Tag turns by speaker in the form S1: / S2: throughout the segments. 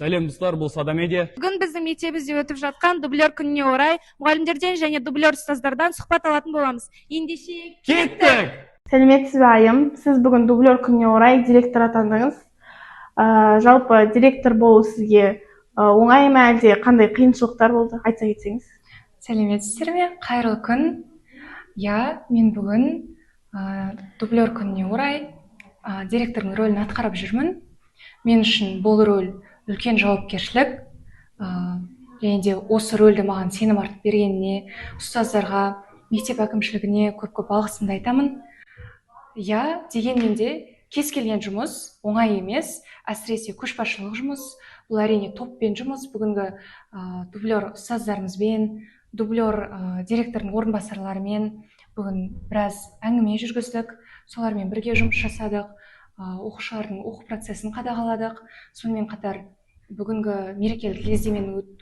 S1: Сәлем достар, бұл Сада Медиа.
S2: Бүгін біздің мектебімізде өтіп жатқан дублер күніне орай мұғалімдерден және дублер ұстаздардан сұхбат алатын боламыз. Ендеше
S1: Кеттік!
S3: Сәлеметсіз бе айым? Сіз бүгін дублер күніне орай директор атандыңыз. Жалпы директор болу сізге оңай ма әлде қандай қиыншылықтар болды? Айта кетсеңіз.
S4: Сәлеметсіздер ме? Қайырлы күн. Мен бүгін дублер күніне орай директордың рөлін атқарып жүрмін. Мен үшін бұл рөл үлкен жауапкершілік. Және де осы рөлді маған сенім артып бергеніне, ұстаздарға, мектеп әкімшілігіне көп алғысымды айтамын. Дегенмен де кез келген жұмыс оңай емес, әсіресе көшбасшылық жұмыс. Бұл әрине топпен жұмыс. Бүгінгі дублер ұстаздарымызбен, дублер директордың орынбасарларымен бүгін біраз әңгіме жүргіздік. Солармен бірге жұмыс жасадық. Оқушылардың оқу процесін қадағаладық. Сонымен қатар бүгінгі мерекелік лездеменің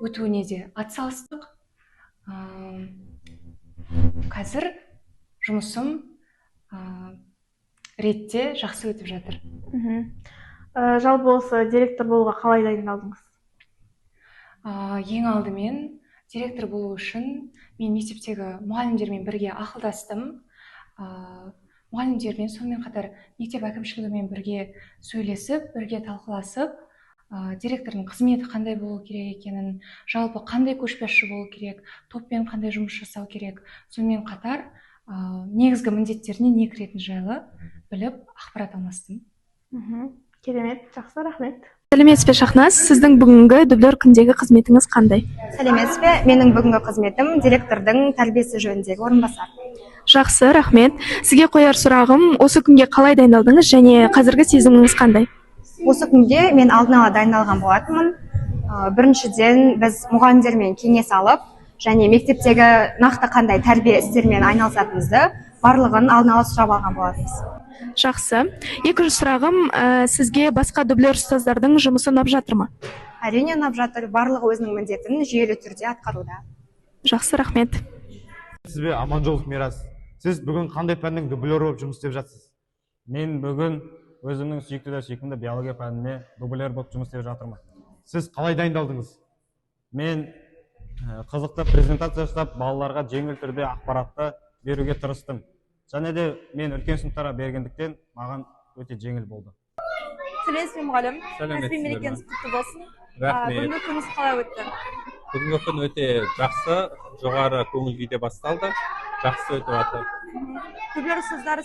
S4: өтуіне де атсалыстық. Қазір жұмысым ретте жақсы өтіп жатыр.
S3: Жалпы осы директор болуға қалай дайындалдыңыз?
S4: Ең алдымен директор болу үшін мен мектептегі мұғалімдермен бірге ақылдастым. Мұғалімдермен, сонымен қатар мектеп әкімшілігімен бірге сөйлесіп, бірге талқыласып, директордың қызметі қандай болу керек екенін, жалпы қандай көшбасшы болу керек, топпен қандай жұмыс жасау керек, сонымен қатар негізгі міндеттеріне не кіретіні жайлы біліп, ақпарат алмастым.
S3: Керемет, жақсы, рахмет.
S2: сәлеметсіз бе Шахназ, сіздің бүгінгі дублер күндегі қызметіңіз қандай?
S5: Сәлеметсіз бе? Менің бүгінгі қызметім директордың тәрбиесі жөніндегі орынбасар.
S2: Жақсы, рахмет. Сізге қояр сұрағым, осы күнге қалай дайындалдыңыз және қазіргі сезіміңіз қандай?
S5: Осы күнге мен алдын ала дайындалған болатынмын. Біріншіден біз мұғалімдермен кеңес алып, және мектептегі нақты қандай тәрбие істермен айналысатынымызды барлығын алдын ала сұрап алған болатынбыз.
S2: Жақсы. Екінші сұрағым, сізге басқа дублер ұстаздардың жұмысы ұнап жатыр ма?
S5: Әрине ұнап жатыр, барлығы өзінің міндетін жүйелі түрде атқаруда.
S2: Жақсы, рахмет.
S6: Сізбе Аманжолов Мирас. Сіз бүгін қандай пәннің дублері болып жұмыс істеп жатсыз?
S7: Мен бүгін өзімнің сүйікті биология пәніне дублер болып жұмыс істеп жатырмын.
S6: Сіз қалай дайындалдыңыз?
S7: Мен қызықты презентация жасап, балаларға жеңіл түрде ақпаратты беруге тырыстым. Және де мен үлкен сыныптарға бергендіктен маған өте жеңіл болды.
S2: Сәлеметсіз бе мұғалім?
S8: Сәлеметсіз бе.
S2: Мерекеңіз құтты болсын.
S8: Рахмет.
S2: Бүгінгі күніңіз қалай өтті?
S8: Бүгінгі күн өте жақсы, жоғары көңіл күйде басталды. Жақсы өтіп жатыр.
S2: Дублер ұстаздары